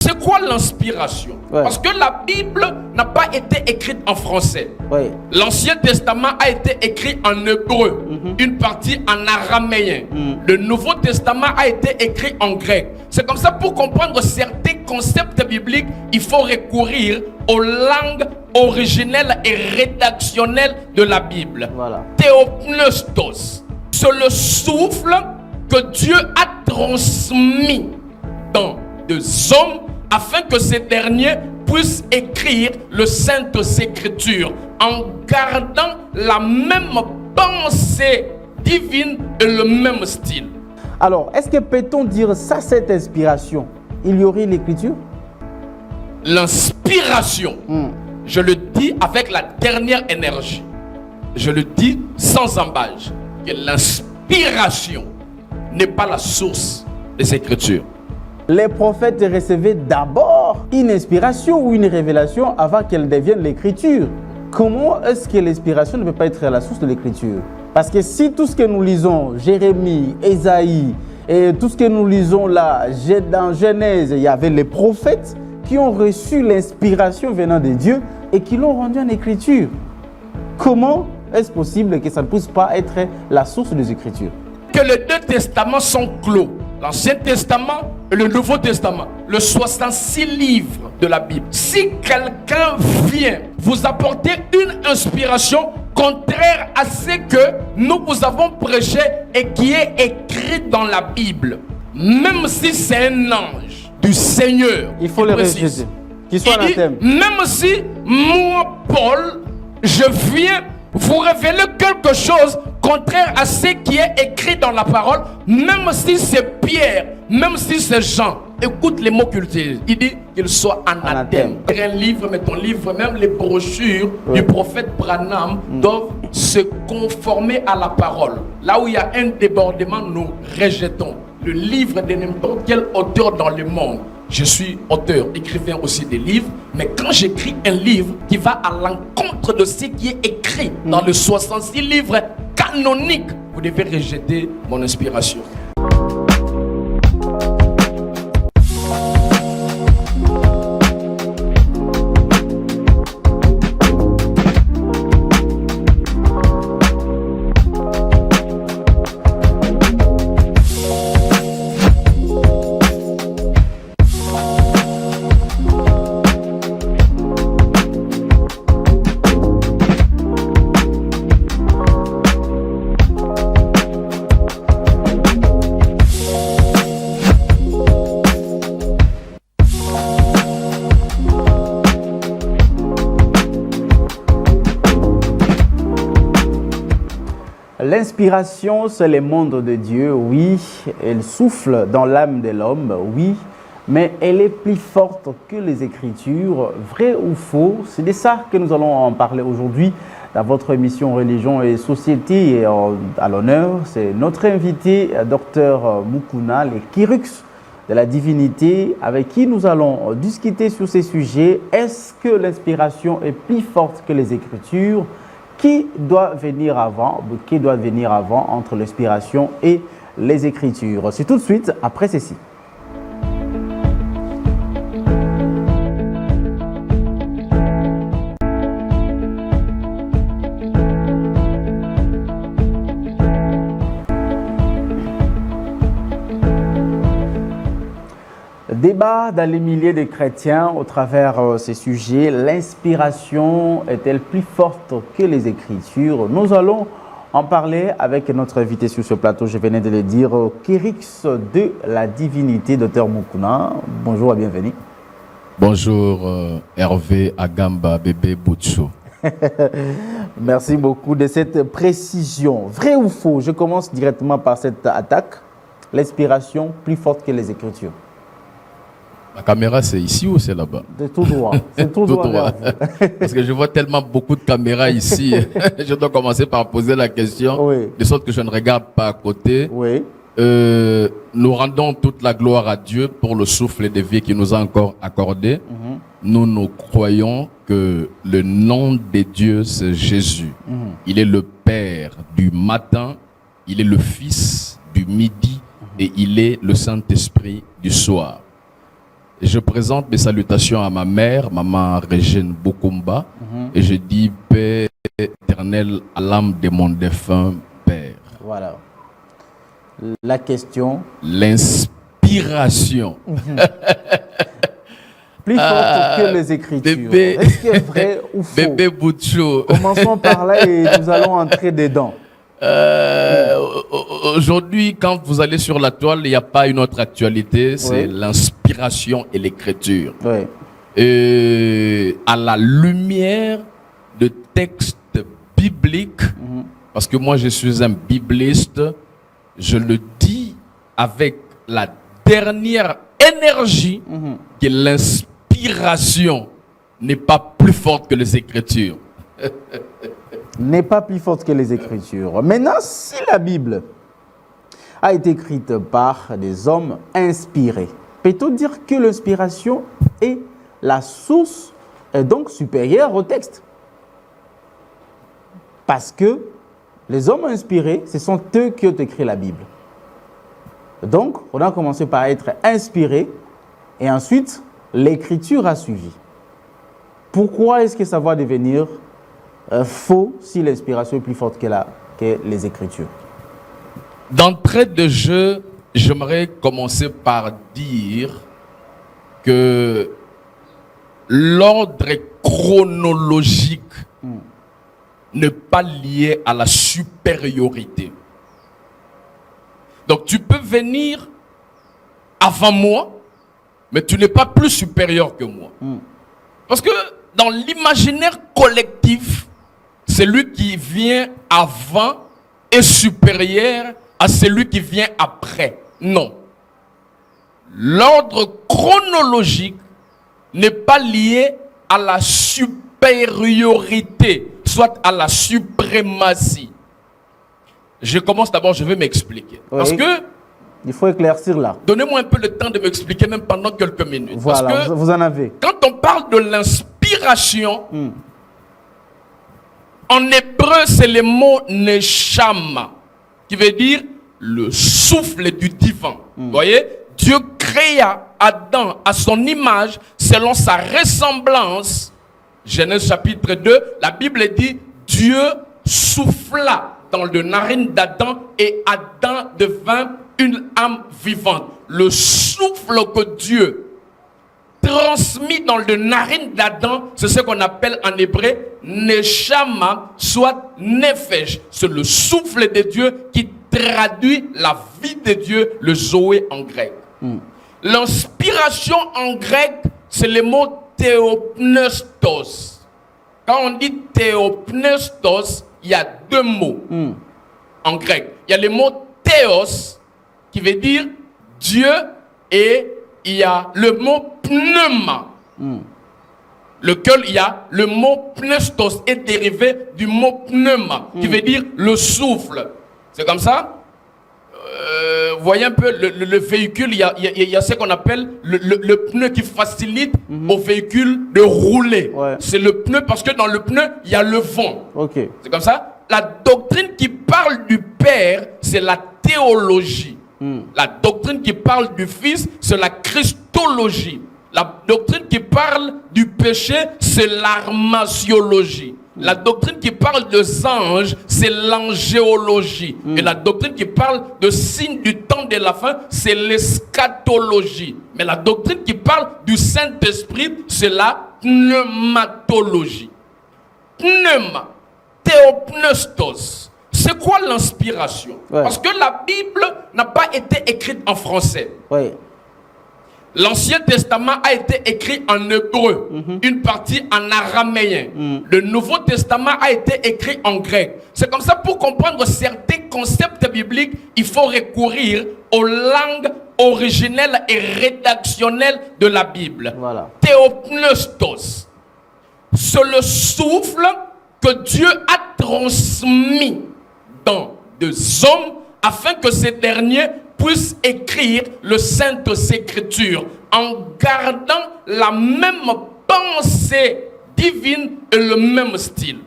C'est quoi l'inspiration? Parce que la Bible n'a pas été écrite en français. L'Ancien Testament a été écrit en hébreu, une partie en araméen. Le Nouveau Testament a été écrit en grec. C'est comme ça, pour comprendre certains concepts bibliques, il faut recourir aux langues originelles et rédactionnelles de la Bible. Théopneustos, c'est le souffle que Dieu a transmis dans des hommes afin que ces derniers puissent écrire le Saintes Écritures en gardant la même pensée divine et le même style. Alors, est-ce que peut-on dire ça, cette inspiration? Il y aurait l'écriture? L'inspiration, je le dis avec la dernière énergie, je le dis sans embâche, que l'inspiration n'est pas la source des Écritures. Les prophètes recevaient d'abord une inspiration ou une révélation avant qu'elle devienne l'écriture. Comment est-ce que l'inspiration ne peut pas être la source de l'écriture? Parce que si tout ce que nous lisons, Jérémie, Ésaïe, et tout ce que nous lisons là, dans Genèse, il y avait les prophètes qui ont reçu l'inspiration venant de Dieu et qui l'ont rendue en écriture. Comment est-ce possible que ça ne puisse pas être la source des Écritures? Que les deux testaments sont clos. L'Ancien Testament et le Nouveau Testament, le 66 livres de la Bible. Si quelqu'un vient vous apporter une inspiration contraire à ce que nous vous avons prêché et qui est écrit dans la Bible, même si c'est un ange du Seigneur, il faut le rejeter, qu'il soit anathème. Même si moi, Paul, je viens vous révéler quelque chose contraire à ce qui est écrit dans la parole, même si c'est Pierre, même si c'est Jean, écoute les mots qu'il utilise. Il dit qu'il soit anathème. Un livre, mais ton livre, même les brochures du prophète Branham doivent se conformer à la parole. Là où il y a un débordement, nous rejetons. Le livre de n'importe quel auteur dans le monde. Je suis auteur, écrivain aussi des livres, mais quand j'écris un livre qui va à l'encontre de ce qui est écrit dans le 66 livres canoniques, vous devez rejeter mon inspiration. L'inspiration, c'est le monde de Dieu, oui. Elle souffle dans l'âme de l'homme, oui. Mais elle est plus forte que les Écritures, vrai ou faux. C'est de ça que nous allons en parler aujourd'hui dans votre émission Religion et Société. Et à l'honneur, c'est notre invité, Dr Mukuna, le Kirux de la divinité, avec qui nous allons discuter sur ces sujets. Est-ce que l'inspiration est plus forte que les Écritures? Qui doit venir avant entre l'inspiration et les Écritures? C'est tout de suite après ceci. Débat dans les milliers de chrétiens au travers ces sujets. L'inspiration est-elle plus forte que les Écritures? Nous allons en parler avec notre invité sur ce plateau. Je venais de le dire, Kirix de la divinité, Dr Mukuna. Bonjour et bienvenue. Bonjour Hervé Agamba Bébé Boutchou. Merci beaucoup de cette précision. Vrai ou faux? Je commence directement par cette attaque. L'inspiration plus forte que les Écritures. La caméra, c'est ici ou c'est là-bas? C'est tout droit. C'est tout droit. Parce que je vois tellement beaucoup de caméras ici. Je dois commencer par poser la question, de sorte que je ne regarde pas à côté. Oui. Nous rendons toute la gloire à Dieu pour le souffle de vie qu'il nous a encore accordé. Nous croyons que le nom de Dieu, c'est Jésus. Il est le Père du matin, il est le Fils du midi et il est le Saint-Esprit du soir. Je présente mes salutations à ma mère, maman Régine Bokumba, et je dis paix éternelle à l'âme de mon défunt père. Voilà. La question. L'inspiration. Plus forte que les Écritures. Est-ce que c'est vrai ou faux? Bébé Boutchou. Commençons par là et nous allons entrer dedans. Aujourd'hui, quand vous allez sur la toile, il n'y a pas une autre actualité, c'est l'inspiration et l'écriture. Oui. À la lumière de textes bibliques, parce que moi je suis un bibliste, je le dis avec la dernière énergie que l'inspiration n'est pas plus forte que les Écritures. N'est pas plus forte que les Écritures. Maintenant, si la Bible a été écrite par des hommes inspirés, peut-on dire que l'inspiration est la source, est donc supérieure au texte? Parce que les hommes inspirés, ce sont eux qui ont écrit la Bible. Donc, on a commencé par être inspiré et ensuite, l'écriture a suivi. Pourquoi est-ce que ça va devenir faux si l'inspiration est plus forte que les Écritures? D'entrée de jeu, j'aimerais commencer par dire que l'ordre chronologique n'est pas lié à la supériorité. Donc tu peux venir avant moi, mais tu n'es pas plus supérieur que moi. Parce que dans l'imaginaire collectif, celui qui vient avant est supérieur à celui qui vient après. Non. L'ordre chronologique n'est pas lié à la supériorité, soit à la suprématie. Je commence d'abord, je vais m'expliquer. Oui. Parce que il faut éclaircir là. Donnez-moi un peu le temps de m'expliquer, même pendant quelques minutes. Voilà, parce que vous en avez. Quand on parle de l'inspiration, en hébreu, c'est le mot neshama, qui veut dire le souffle du divin. Vous voyez, Dieu créa Adam à son image, selon sa ressemblance. Genèse chapitre 2, la Bible dit, Dieu souffla dans le narine d'Adam et Adam devint une âme vivante. Le souffle que Dieu transmis dans le narine d'Adam, c'est ce qu'on appelle en hébreu neshama, soit nefesh. C'est le souffle de Dieu qui traduit la vie de Dieu, le zoé en grec. L'inspiration en grec, c'est le mot théopneustos. Quand on dit théopneustos, il y a deux mots en grec. Il y a le mot théos, qui veut dire Dieu, et il y a le mot pneuma, lequel il y a le mot pneustos est dérivé du mot pneuma, qui veut dire le souffle. C'est comme ça. Vous voyez un peu le véhicule, il y a ce qu'on appelle le pneu qui facilite au véhicule de rouler. Ouais. C'est le pneu parce que dans le pneu, il y a le vent. Okay. C'est comme ça. La doctrine qui parle du Père, c'est la théologie. La doctrine qui parle du Fils, c'est la christologie. La doctrine qui parle du péché, c'est l'armasiologie. La doctrine qui parle des anges, c'est l'angéologie. Et la doctrine qui parle de signes du temps de la fin, c'est l'eschatologie. Mais la doctrine qui parle du Saint-Esprit, c'est la pneumatologie. Pneuma, théopneustos. C'est quoi l'inspiration? Parce que la Bible n'a pas été écrite en français. L'Ancien Testament a été écrit en hébreu, une partie en araméen. Le Nouveau Testament a été écrit en grec. C'est comme ça, pour comprendre certains concepts bibliques, il faut recourir aux langues originelles et rédactionnelles de la Bible. Voilà. Théopneustos, c'est le souffle que Dieu a transmis dans des hommes afin que ces derniers puissent écrire le Sainte Écriture en gardant la même pensée divine et le même style.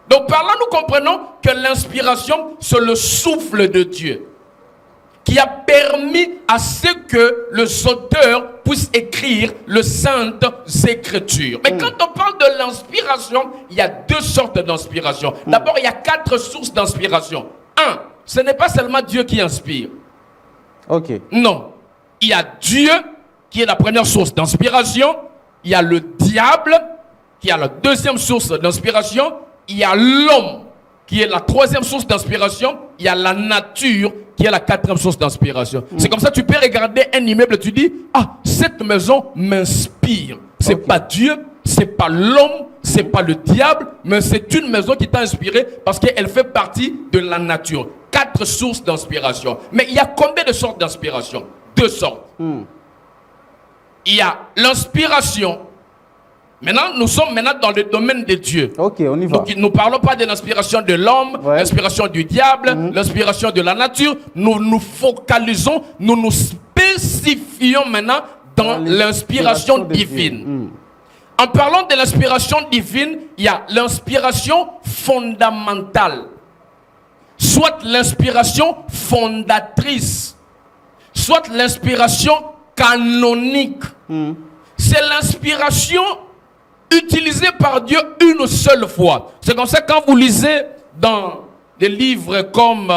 Donc par là, nous comprenons que l'inspiration, c'est le souffle de Dieu qui a permis à ce que les auteurs puissent écrire les saintes écritures. Mais quand on parle de l'inspiration, il y a deux sortes d'inspiration. D'abord, il y a 4 sources d'inspiration. 1, ce n'est pas seulement Dieu qui inspire. Ok. Non. Il y a Dieu qui est la première source d'inspiration. Il y a le diable qui est la deuxième source d'inspiration. Il y a l'homme qui est la troisième source d'inspiration. Il y a la nature qui est la 4e source d'inspiration. C'est comme ça que tu peux regarder un immeuble et tu dis, ah, cette maison m'inspire. C'est pas Dieu, c'est pas l'homme, c'est pas le diable, mais c'est une maison qui t'a inspiré parce qu'elle fait partie de la nature. 4 sources d'inspiration. Mais il y a combien de sortes d'inspiration? 2 sortes. Il y a l'inspiration. Maintenant, nous sommes dans le domaine de Dieu. Ok, on y va. Donc, nous ne parlons pas de l'inspiration de l'homme, l'inspiration du diable, l'inspiration de la nature. Nous nous focalisons, nous nous spécifions maintenant dans l'inspiration divine. En parlant de l'inspiration divine, il y a l'inspiration fondamentale, soit l'inspiration fondatrice, soit l'inspiration canonique. C'est l'inspiration utilisée par Dieu une seule fois. C'est comme ça que quand vous lisez dans des livres comme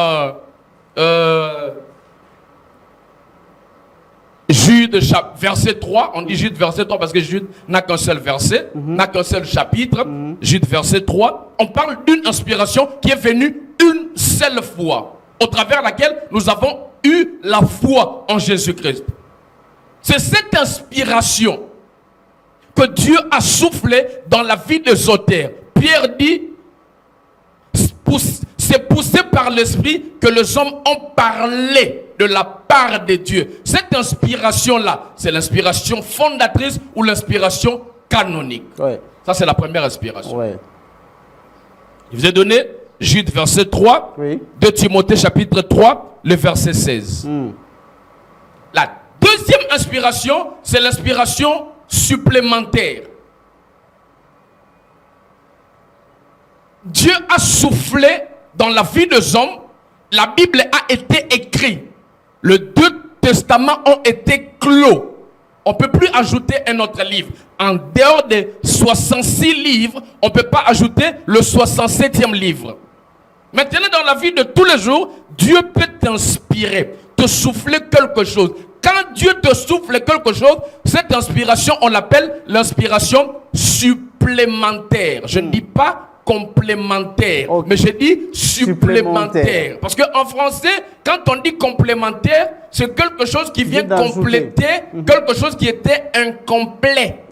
Jude, verset 3, on dit Jude, verset 3 parce que Jude n'a qu'un seul verset, n'a qu'un seul chapitre. Jude, verset 3, on parle d'une inspiration qui est venue une seule fois, au travers laquelle nous avons eu la foi en Jésus-Christ. C'est cette inspiration que Dieu a soufflé dans la vie des auteurs. Pierre dit, c'est poussé par l'Esprit que les hommes ont parlé de la part de Dieu. Cette inspiration-là, c'est l'inspiration fondatrice ou l'inspiration canonique. Ça, c'est la première inspiration. Je vous ai donné Jude, verset 3, 2 Timothée, chapitre 3, le verset 16. La deuxième inspiration, c'est l'inspiration supplémentaire. Dieu a soufflé dans la vie des hommes. La Bible a été écrite. Les 2 testaments ont été clos. On ne peut plus ajouter un autre livre. En dehors des 66 livres, on ne peut pas ajouter le 67e livre. Maintenant, dans la vie de tous les jours, Dieu peut t'inspirer, te souffler quelque chose. Quand Dieu te souffle quelque chose, cette inspiration, on l'appelle l'inspiration supplémentaire. Je ne dis pas complémentaire, mais je dis supplémentaire. Parce qu'en français, quand on dit complémentaire, c'est quelque chose qui vient compléter quelque chose qui était incomplet.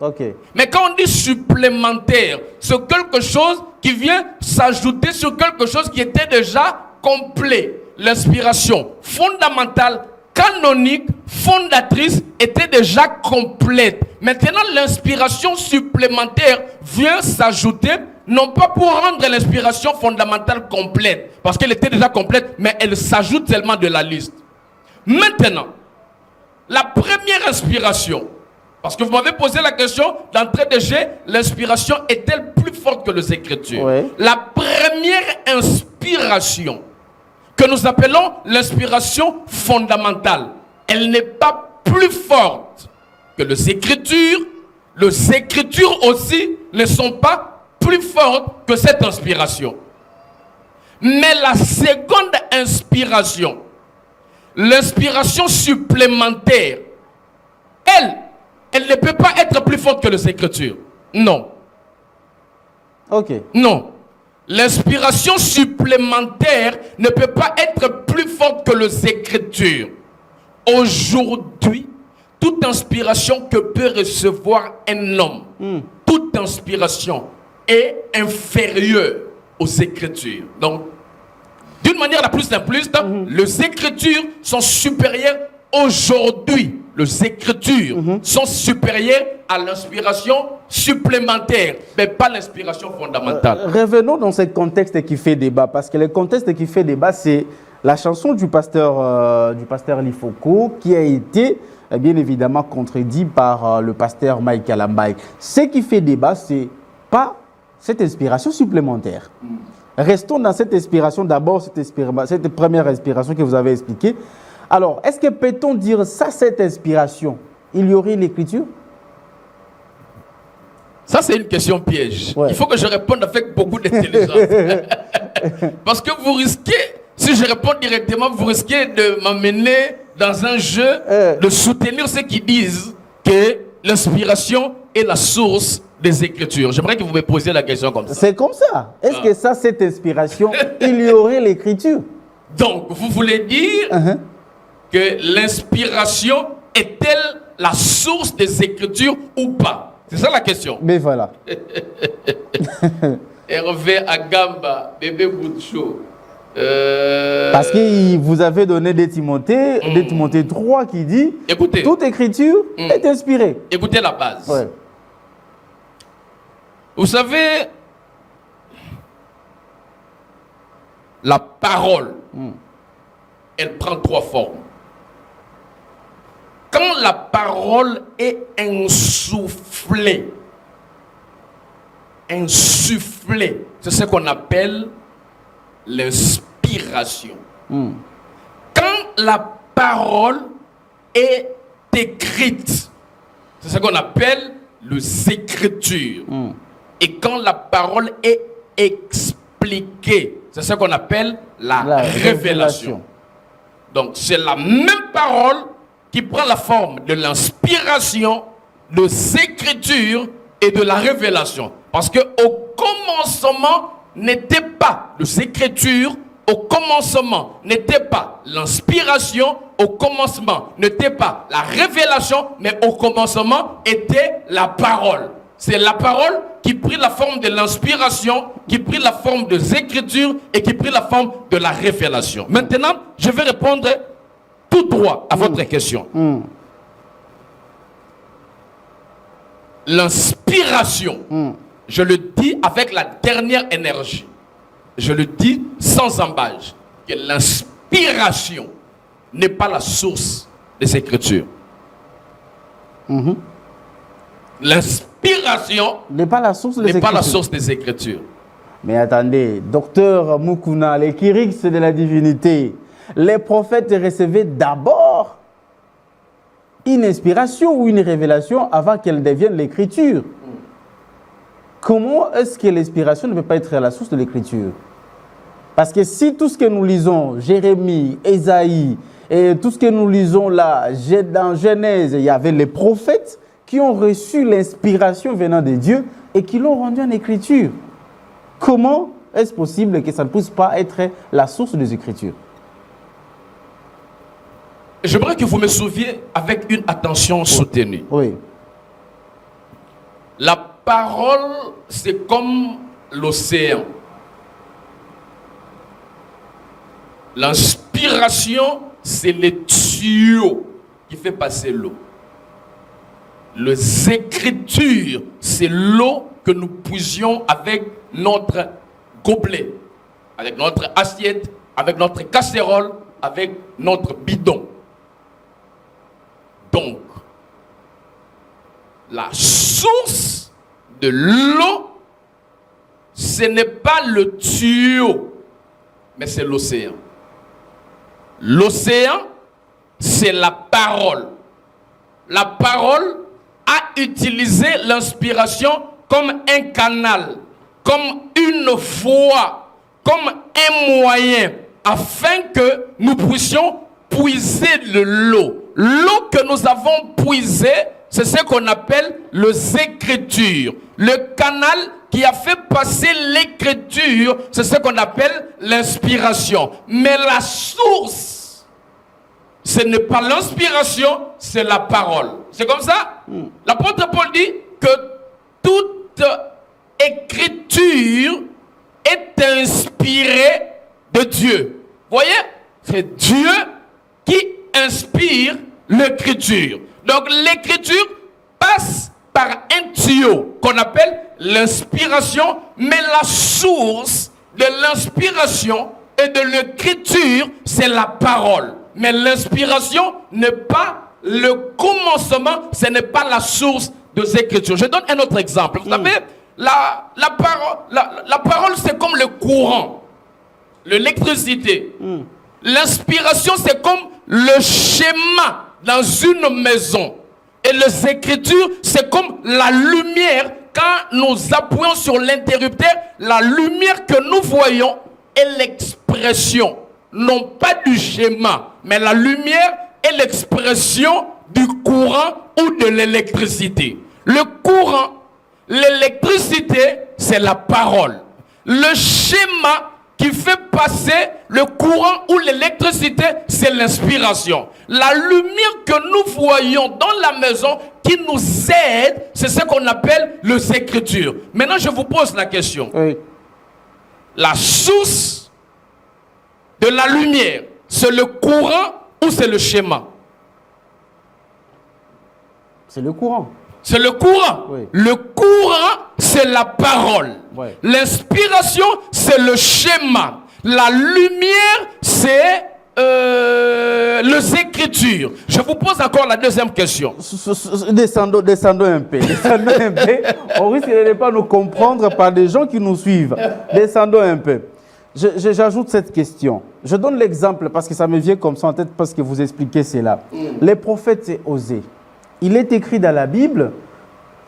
Mais quand on dit supplémentaire, c'est quelque chose qui vient s'ajouter sur quelque chose qui était déjà complet. L'inspiration fondamentale, canonique, fondatrice était déjà complète. Maintenant, l'inspiration supplémentaire vient s'ajouter, non pas pour rendre l'inspiration fondamentale complète, parce qu'elle était déjà complète, mais elle s'ajoute seulement de la liste. Maintenant, la première inspiration, parce que vous m'avez posé la question d'entrée de jeu, l'inspiration est-elle plus forte que les Écritures? La première inspiration, que nous appelons l'inspiration fondamentale, elle n'est pas plus forte que les Écritures. Les Écritures aussi ne sont pas plus fortes que cette inspiration. Mais la seconde inspiration, l'inspiration supplémentaire, elle ne peut pas être plus forte que les Écritures. Non. Non. L'inspiration supplémentaire ne peut pas être plus forte que les Écritures. Aujourd'hui, toute inspiration que peut recevoir un homme, toute inspiration est inférieure aux Écritures. Donc, d'une manière la plus simpliste, les Écritures sont supérieures aujourd'hui. Les Écritures sont supérieures à l'inspiration supplémentaire, mais pas l'inspiration fondamentale. Revenons dans ce contexte qui fait débat, parce que le contexte qui fait débat, c'est la chanson du pasteur Lifoko qui a été bien évidemment contredit par le pasteur Mike Alambaye. Ce qui fait débat, c'est pas cette inspiration supplémentaire. Restons dans cette inspiration, d'abord cette première inspiration que vous avez expliquée. Alors, est-ce que peut-on dire ça, cette inspiration? Il y aurait l'écriture? Ça, c'est une question piège. Ouais. Il faut que je réponde avec beaucoup d'intelligence. Parce que vous risquez, si je réponds directement, vous risquez de m'amener dans un jeu de soutenir ceux qui disent que l'inspiration est la source des Écritures. J'aimerais que vous me posiez la question comme ça. C'est comme ça. Est-ce que ça, cette inspiration, il y aurait l'écriture? Donc, vous voulez dire que l'inspiration est-elle la source des Écritures ou pas? C'est ça la question. Mais voilà. Hervé Agamba, bébé Bouchou. Parce que vous avez donné des Timothée 3 qui dit écoutez, toute écriture est inspirée. Écoutez la base. Ouais. Vous savez, la parole, elle prend 3 formes. Quand la parole est insufflée, c'est ce qu'on appelle l'inspiration. Quand la parole est écrite, c'est ce qu'on appelle les Écritures. Et quand la parole est expliquée, c'est ce qu'on appelle la révélation. Donc c'est la même parole qui prend la forme de l'inspiration, des Écritures et de la révélation. Parce que au commencement n'était pas les Écritures, au commencement n'était pas l'inspiration, au commencement n'était pas la révélation, mais au commencement était la parole. C'est la parole qui prit la forme de l'inspiration, qui prit la forme des Écritures et qui prit la forme de la révélation. Maintenant, je vais répondre tout droit à votre question. L'inspiration, je le dis avec la dernière énergie, je le dis sans embâche, que l'inspiration n'est pas la source des Écritures. L'inspiration n'est pas la source des Écritures. Mais attendez, docteur Mukuna, les Kyrix de la divinité, les prophètes recevaient d'abord une inspiration ou une révélation avant qu'elle devienne l'écriture. Comment est-ce que l'inspiration ne peut pas être la source de l'écriture? Parce que si tout ce que nous lisons, Jérémie, Ésaïe, et tout ce que nous lisons là, dans Genèse, il y avait les prophètes qui ont reçu l'inspiration venant de Dieu et qui l'ont rendue en écriture. Comment est-ce possible que ça ne puisse pas être la source des Écritures? J'aimerais que vous me suiviez avec une attention soutenue. Oui. La parole, c'est comme l'océan. L'inspiration, c'est le tuyau qui fait passer l'eau. Les Écritures, c'est l'eau que nous puisions avec notre gobelet, avec notre assiette, avec notre casserole, avec notre bidon. Donc, la source de l'eau, ce n'est pas le tuyau, mais c'est l'océan. L'océan, c'est la parole. La parole a utilisé l'inspiration comme un canal, comme une voie, comme un moyen, afin que nous puissions puiser de l'eau. L'eau que nous avons puisée, c'est ce qu'on appelle les Écritures. Le canal qui a fait passer l'écriture, c'est ce qu'on appelle l'inspiration. Mais la source, ce n'est pas l'inspiration, c'est la parole. C'est comme ça? L'apôtre Paul dit que toute écriture est inspirée de Dieu. Voyez? C'est Dieu qui inspire l'écriture. Donc l'écriture passe par un tuyau qu'on appelle l'inspiration, mais la source de l'inspiration et de l'écriture, c'est la parole. Mais l'inspiration n'est pas le commencement, ce n'est pas la source des Écritures. Je donne un autre exemple. Vous savez, la parole, c'est comme le courant, l'électricité. L'inspiration, c'est comme le schéma dans une maison et les Écritures, c'est comme la lumière. Quand nous appuyons sur l'interrupteur, la lumière que nous voyons est l'expression, non pas du schéma, mais la lumière est l'expression du courant ou de l'électricité. Le courant, l'électricité, c'est la parole. Le schéma qui fait passer le courant ou l'électricité, c'est l'inspiration. La lumière que nous voyons dans la maison qui nous aide, c'est ce qu'on appelle les Écritures. Maintenant, je vous pose la question. Oui. La source de la lumière, c'est le courant ou c'est le schéma? C'est le courant. C'est le courant. Oui. Le courant, c'est la parole. Oui. L'inspiration, c'est le schéma. La lumière, c'est les Écritures. Je vous pose encore la deuxième question. Descendons un peu. Descendons un peu. On risque de ne pas nous comprendre par des gens qui nous suivent. Descendons un peu. J'ajoute cette question. Je donne l'exemple parce que ça me vient comme ça en tête parce que vous expliquez cela. Les prophètes, c'est Osée. Il est écrit dans la Bible,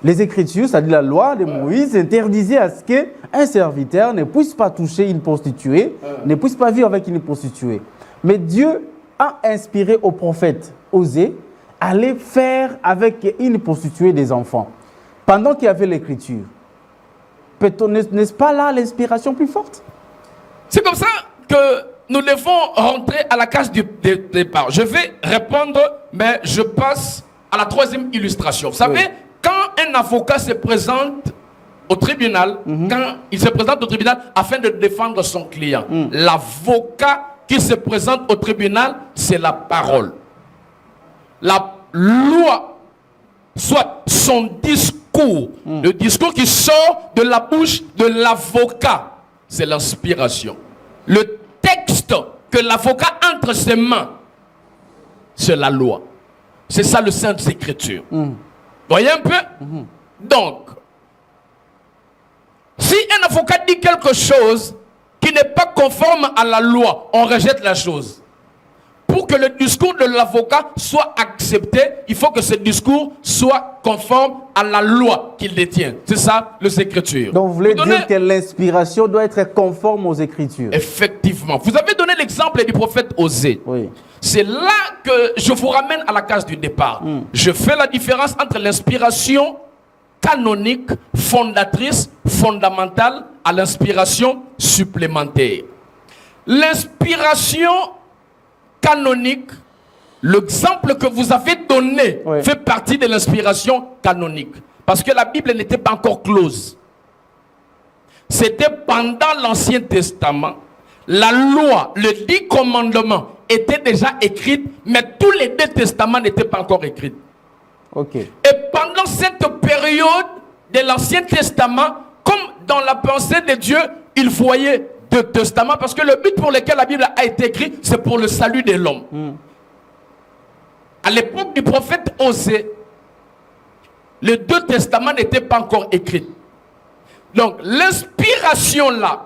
les Écritures, c'est-à-dire la loi de Moïse, interdisait à ce qu'un serviteur ne puisse pas toucher une prostituée, ne puisse pas vivre avec une prostituée. Mais Dieu a inspiré au prophète Osée aller faire avec une prostituée des enfants, pendant qu'il y avait l'Écriture. N'est-ce pas là l'inspiration plus forte? C'est comme ça que nous devons rentrer à la case du départ. Je vais répondre, mais je passe à la troisième illustration. Vous savez, quand un avocat se présente au tribunal, quand il se présente au tribunal afin de défendre son client, l'avocat qui se présente au tribunal, c'est la parole. La loi, soit son discours, le discours qui sort de la bouche de l'avocat, c'est l'inspiration. Le texte que l'avocat entre ses mains, c'est la loi. C'est ça le Sainte Écriture. Voyez un peu? Donc, si un avocat dit quelque chose qui n'est pas conforme à la loi, on rejette la chose. Pour que le discours de l'avocat soit accepté, il faut que ce discours soit conforme à la loi qu'il détient. C'est ça, les Écritures. Donc vous voulez dire que l'inspiration doit être conforme aux Écritures. Effectivement. Vous avez donné l'exemple du prophète Osée. Oui. C'est là que je vous ramène à la case du départ. Je fais la différence entre l'inspiration canonique, fondatrice, fondamentale, à l'inspiration supplémentaire. L'inspiration canonique, l'exemple que vous avez donné fait partie de l'inspiration canonique. Parce que la Bible n'était pas encore close. C'était pendant l'Ancien Testament. La loi, les 10 commandements étaient déjà écrits, mais tous les 2 testaments n'étaient pas encore écrits. Okay. Et pendant cette période de l'Ancien Testament, comme dans la pensée de Dieu, il voyait 2 testaments, parce que le but pour lequel la Bible a été écrite, c'est pour le salut de l'homme. À l'époque du prophète Osée, les 2 testaments n'étaient pas encore écrits. Donc l'inspiration là,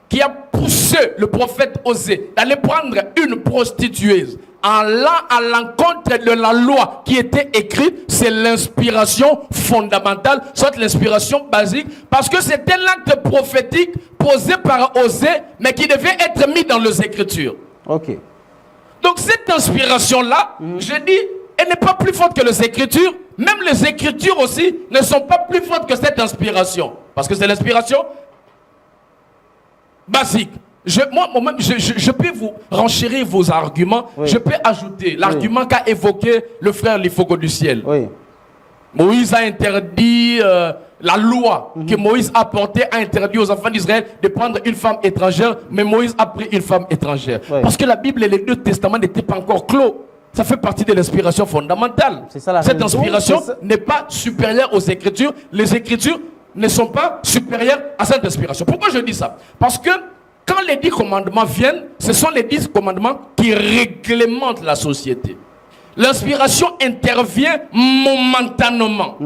qui a poussé le prophète Osée d'aller prendre une prostituée en allant à l'encontre de la loi qui était écrite, c'est l'inspiration fondamentale, soit l'inspiration basique, parce que c'était l'acte prophétique posé par Osée, mais qui devait être mis dans les Écritures. Ok. Donc cette inspiration-là, je dis, elle n'est pas plus forte que les Écritures. Même les Écritures aussi ne sont pas plus fortes que cette inspiration, parce que c'est l'inspiration basique. Moi-même, je peux vous renchérir vos arguments. Oui. Je peux ajouter l'argument qu'a évoqué le frère Lifogo du ciel. Oui. Moïse a interdit, la loi que Moïse a apportée a interdit aux enfants d'Israël de prendre une femme étrangère, mais Moïse a pris une femme étrangère. Oui. Parce que la Bible et les 2 testaments n'étaient pas encore clos. Ça fait partie de l'inspiration fondamentale. Cette inspiration n'est pas supérieure aux Écritures. Les Écritures ne sont pas supérieures à cette inspiration. Pourquoi je dis ça? Parce que quand les 10 commandements viennent, ce sont les 10 commandements qui réglementent la société. L'inspiration intervient momentanément.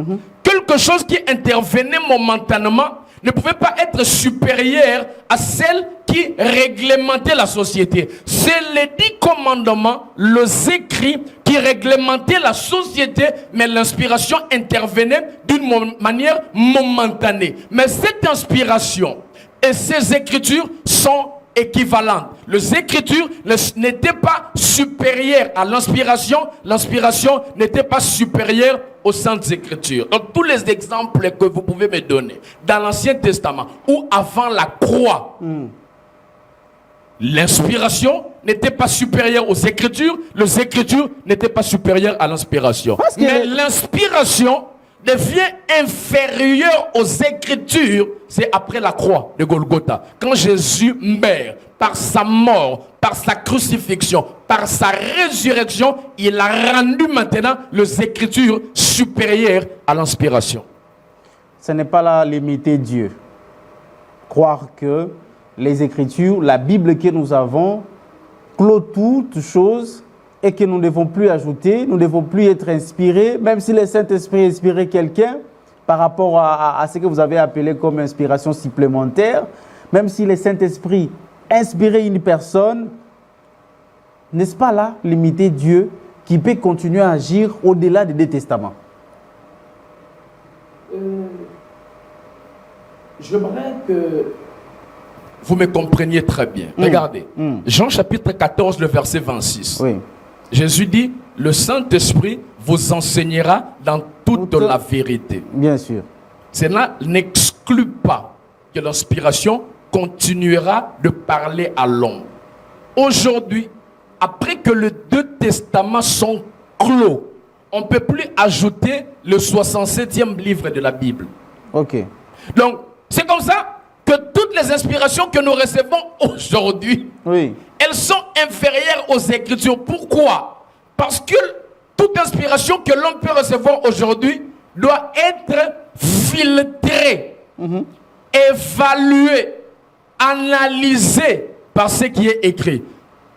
Quelque chose qui intervenait momentanément ne pouvait pas être supérieur à celle qui qui réglementaient la société. C'est les 10 commandements, les écrits qui réglementaient la société, mais l'inspiration intervenait d'une manière momentanée. Mais cette inspiration et ces écritures sont équivalentes. Les écritures n'étaient pas supérieures à l'inspiration, l'inspiration n'était pas supérieure aux saintes écritures. Donc tous les exemples que vous pouvez me donner dans l'Ancien Testament ou avant la croix, l'inspiration n'était pas supérieure aux écritures, les écritures n'étaient pas supérieures à l'inspiration. Mais l'inspiration devient inférieure aux écritures, c'est après la croix de Golgotha. Quand Jésus meurt, par sa mort, par sa crucifixion, par sa résurrection, il a rendu maintenant les écritures supérieures à l'inspiration. Ce n'est pas là limiter Dieu. Croire que les écritures, la Bible que nous avons, clôt toutes choses et que nous ne devons plus ajouter, nous ne devons plus être inspirés, même si le Saint-Esprit inspirait quelqu'un par rapport à ce que vous avez appelé comme inspiration supplémentaire, même si le Saint-Esprit inspirait une personne, n'est-ce pas là limiter Dieu qui peut continuer à agir au-delà des 2 testaments? J'aimerais que vous me compreniez très bien. Regardez, Jean chapitre 14, le verset 26. Oui. Jésus dit, le Saint-Esprit vous enseignera dans toute la vérité. Bien sûr. Cela n'exclut pas que l'inspiration continuera de parler à l'homme. Aujourd'hui, après que les 2 testaments sont clos, on ne peut plus ajouter le 67e livre de la Bible. Ok. Donc, c'est comme ça que toutes les inspirations que nous recevons aujourd'hui, elles sont inférieures aux Écritures. Pourquoi? Parce que toute inspiration que l'homme peut recevoir aujourd'hui doit être filtrée, évaluée, analysée par ce qui est écrit.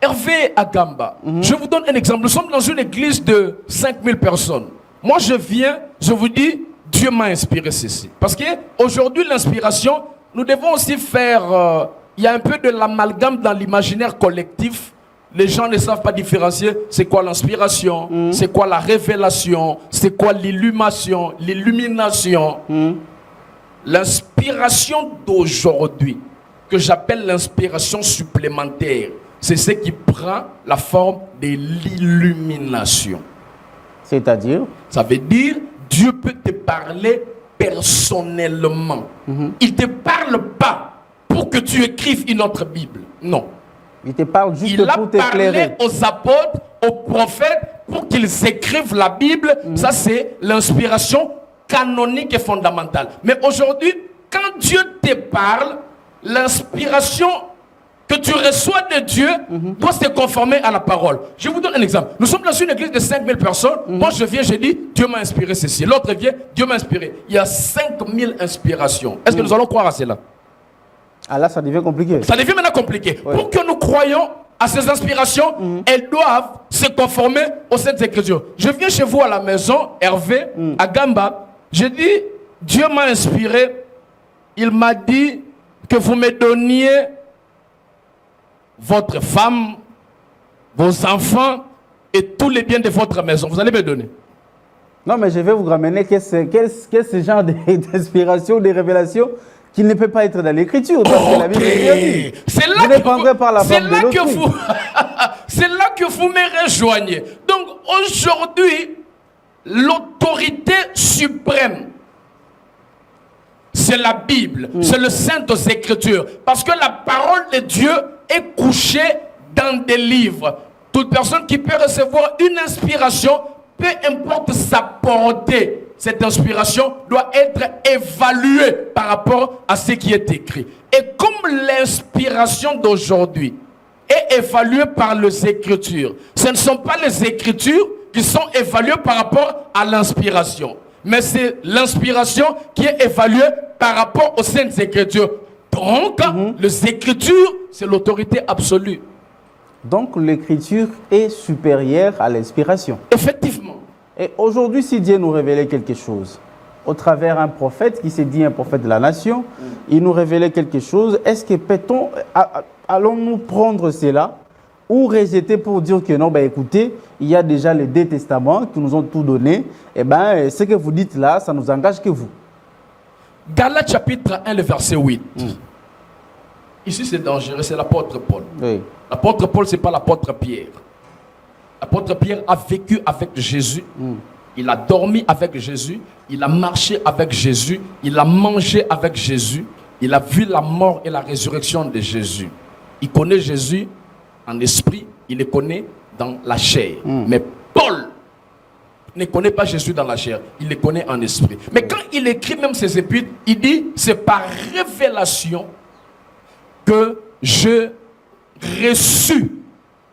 Hervé Agamba, je vous donne un exemple. Nous sommes dans une église de 5000 personnes. Moi, je viens, je vous dis, Dieu m'a inspiré ceci. Parce qu'aujourd'hui, l'inspiration, nous devons aussi faire... il y a un peu de l'amalgame dans l'imaginaire collectif. Les gens ne savent pas différencier c'est quoi l'inspiration, c'est quoi la révélation, c'est quoi l'illumination. L'inspiration d'aujourd'hui, que j'appelle l'inspiration supplémentaire, c'est ce qui prend la forme de l'illumination. C'est-à-dire? Ça veut dire, Dieu peut te parler personnellement. Il ne te parle pas pour que tu écrives une autre Bible. Non. Il te parle juste pour t'éclairer. Il a parlé aux apôtres, aux prophètes, pour qu'ils écrivent la Bible. Ça, c'est l'inspiration canonique et fondamentale. Mais aujourd'hui, quand Dieu te parle, l'inspiration que tu reçois de Dieu doit se conformer à la parole. Je vous donne un exemple. Nous sommes dans une église de 5000 personnes. Moi, je viens, je dis, Dieu m'a inspiré ceci. L'autre vient, Dieu m'a inspiré. Il y a 5000 inspirations. Est-ce que nous allons croire à cela? Ah là, ça devient compliqué. Ça devient maintenant compliqué. Ouais. Pour que nous croyions à ces inspirations, elles doivent se conformer aux Saintes Écritures. Je viens chez vous à la maison, Hervé, à Gamba. Je dis, Dieu m'a inspiré. Il m'a dit que vous me donniez votre femme, vos enfants et tous les biens de votre maison. Vous allez me donner. Non, mais je vais vous ramener ce genre d'inspiration, de révélation qui ne peut pas être dans l'écriture. Okay. C'est là que vous me rejoignez. Donc aujourd'hui, l'autorité suprême, c'est la Bible, c'est le Saintes Écritures. Parce que la parole de Dieu est couchée dans des livres. Toute personne qui peut recevoir une inspiration, peu importe sa portée, cette inspiration doit être évaluée par rapport à ce qui est écrit. Et comme l'inspiration d'aujourd'hui est évaluée par les Écritures, ce ne sont pas les Écritures qui sont évaluées par rapport à l'inspiration, mais c'est l'inspiration qui est évaluée par rapport aux Saintes Écritures. Donc, les Écritures, c'est l'autorité absolue. Donc, l'écriture est supérieure à l'inspiration. Effectivement. Et aujourd'hui, si Dieu nous révélait quelque chose, au travers un prophète qui s'est dit un prophète de la nation. Il nous révélait quelque chose. Est-ce que peut-on, allons-nous prendre cela ou rejeter pour dire que non, ben écoutez, il y a déjà les deux testaments qui nous ont tout donné. Eh bien, ce que vous dites là, ça nous engage que vous. Galates chapitre 1, le verset 8. Ici, c'est dangereux, c'est l'apôtre Paul. Oui. L'apôtre Paul, ce n'est pas l'apôtre Pierre. L'apôtre Pierre a vécu avec Jésus. Il a dormi avec Jésus. Il a marché avec Jésus. Il a mangé avec Jésus. Il a vu la mort et la résurrection de Jésus. Il connaît Jésus en esprit. Il le connaît dans la chair. Mais Paul ne connaît pas Jésus dans la chair. Il le connaît en esprit. Mais quand il écrit même ses épîtres, il dit, c'est par révélation que je reçus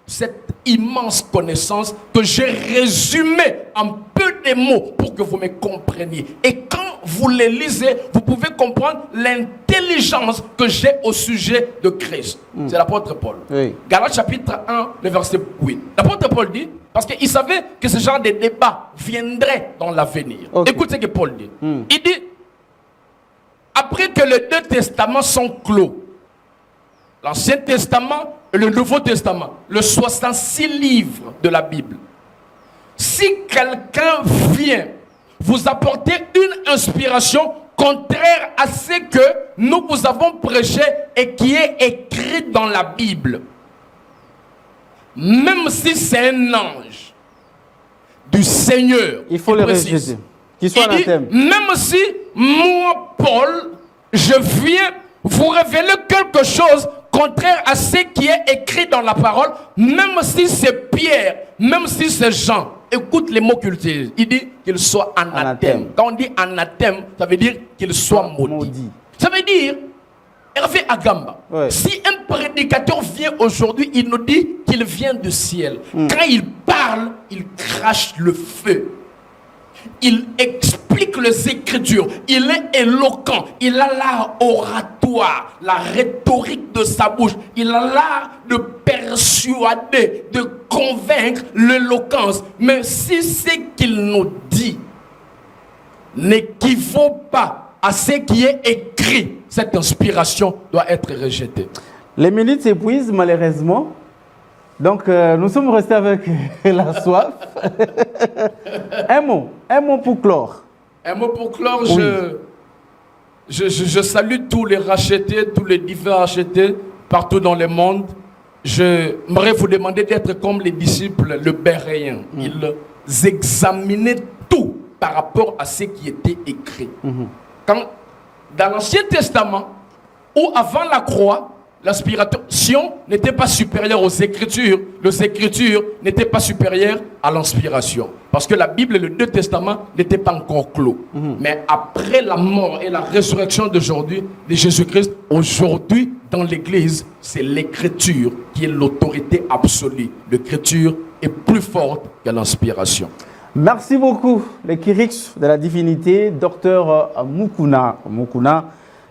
cette immense connaissance que j'ai résumée en peu de mots pour que vous me compreniez. Et quand vous les lisez, vous pouvez comprendre l'intelligence que j'ai au sujet de Christ. C'est l'apôtre Paul. Oui. Galates chapitre 1, le verset 8. L'apôtre Paul dit, parce qu'il savait que ce genre de débat viendrait dans l'avenir. Okay. Écoute ce que Paul dit. Il dit, après que les deux testaments sont clos, l'Ancien Testament et le Nouveau Testament, le 66 livres de la Bible. Si quelqu'un vient vous apporter une inspiration contraire à ce que nous vous avons prêché et qui est écrit dans la Bible, même si c'est un ange du Seigneur, il faut le rejeter. Qu'il soit anathème. Même si moi, Paul, je viens vous révéler quelque chose contraire à ce qui est écrit dans la parole, même si c'est Pierre, même si c'est Jean, écoute les mots qu'il utilise. Il dit qu'il soit anathème. Quand on dit anathème, ça veut dire qu'il soit maudit. Ça veut dire, Hervé Agamba, si un prédicateur vient aujourd'hui, il nous dit qu'il vient du ciel. Quand il parle, il crache le feu. Il explique les Écritures. Il est éloquent. Il a l'art oratoire, la rhétorique de sa bouche. Il a l'art de persuader, de convaincre, l'éloquence. Mais si ce qu'il nous dit n'équivaut pas à ce qui est écrit, cette inspiration doit être rejetée. Les minutes s'épuisent malheureusement. Donc, nous sommes restés avec la soif. un mot pour clore. Un mot pour clore, oui. Je salue tous les rachetés, tous les divins rachetés partout dans le monde. J'aimerais vous demander d'être comme les disciples, le Béréen. Ils examinaient tout par rapport à ce qui était écrit. Quand, dans l'Ancien Testament, ou avant la croix, l'inspiration n'était pas supérieure aux Écritures. Les Écritures n'étaient pas supérieures à l'inspiration. Parce que la Bible et le Deux Testaments n'étaient pas encore clos. Mais après la mort et la résurrection d'aujourd'hui, de Jésus-Christ, aujourd'hui, dans l'Église, c'est l'Écriture qui est l'autorité absolue. L'Écriture est plus forte que l'inspiration. Merci beaucoup, le Kyrix de la divinité, Docteur Mukuna.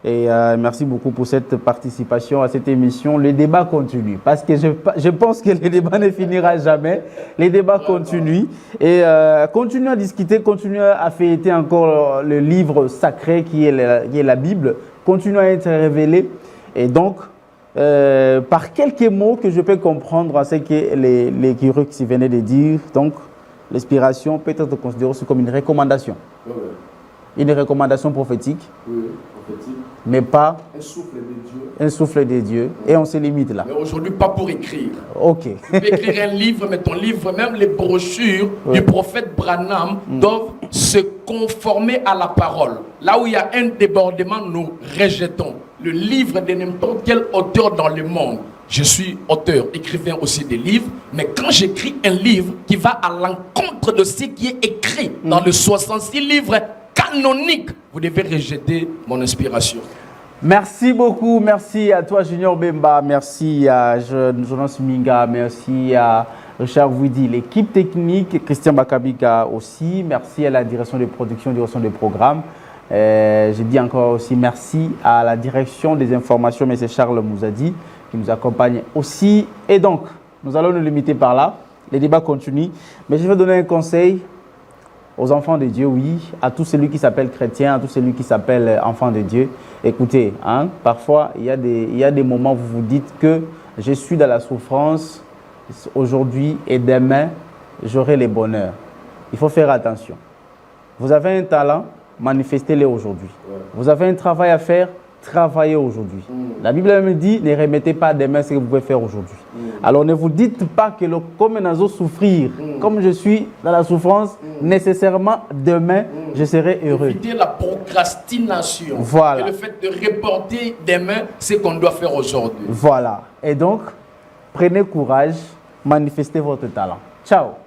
Et merci beaucoup pour cette participation à cette émission. Le débat continue parce que je pense que le débat ne finira jamais. Les débats continuent et continuez à discuter, continuez à feuilleter encore le livre sacré qui est la Bible. Continuez à être révélé. Et donc, par quelques mots que je peux comprendre à ce que les Kyrix venaient de dire, donc l'inspiration peut être considérée aussi comme une recommandation. Oui. Une recommandation prophétique. Oui. Mais pas un souffle de Dieu. Et on se limite là. Mais aujourd'hui, pas pour écrire. Ok. Tu peux écrire un livre, mais ton livre, même les brochures du prophète Branham doivent se conformer à la parole. Là où il y a un débordement, nous rejetons. Le livre de n'importe quel auteur dans le monde. Je suis auteur, écrivain aussi des livres, mais quand j'écris un livre qui va à l'encontre de ce qui est écrit dans le 66 livres canonique, vous devez rejeter mon inspiration. Merci beaucoup, merci à toi Junior Bemba, merci à Jonas Minga, merci à Richard Widi, l'équipe technique, Christian Bakabika aussi, merci à la direction de production, direction de programme. Je dis encore aussi merci à la direction des informations, M. Charles Mouzadi, qui nous accompagne aussi. Et donc, nous allons nous limiter par là, les débats continuent, mais je vais donner un conseil. aux enfants de Dieu, oui, à tout celui qui s'appelle chrétien, à tout celui qui s'appelle enfant de Dieu. Écoutez, hein, parfois, il y a des moments où vous vous dites que je suis dans la souffrance aujourd'hui et demain, j'aurai le bonheur. Il faut faire attention. Vous avez un talent, manifestez-le aujourd'hui. Vous avez un travail à faire, travaillez aujourd'hui. La Bible même dit, ne remettez pas demain ce que vous pouvez faire aujourd'hui. Alors ne vous dites pas que comme nous souffrir, comme je suis dans la souffrance, nécessairement demain, je serai heureux. Évitez la procrastination. Voilà. Et le fait de reporter demain ce qu'on doit faire aujourd'hui. Voilà. Et donc, prenez courage, manifestez votre talent. Ciao.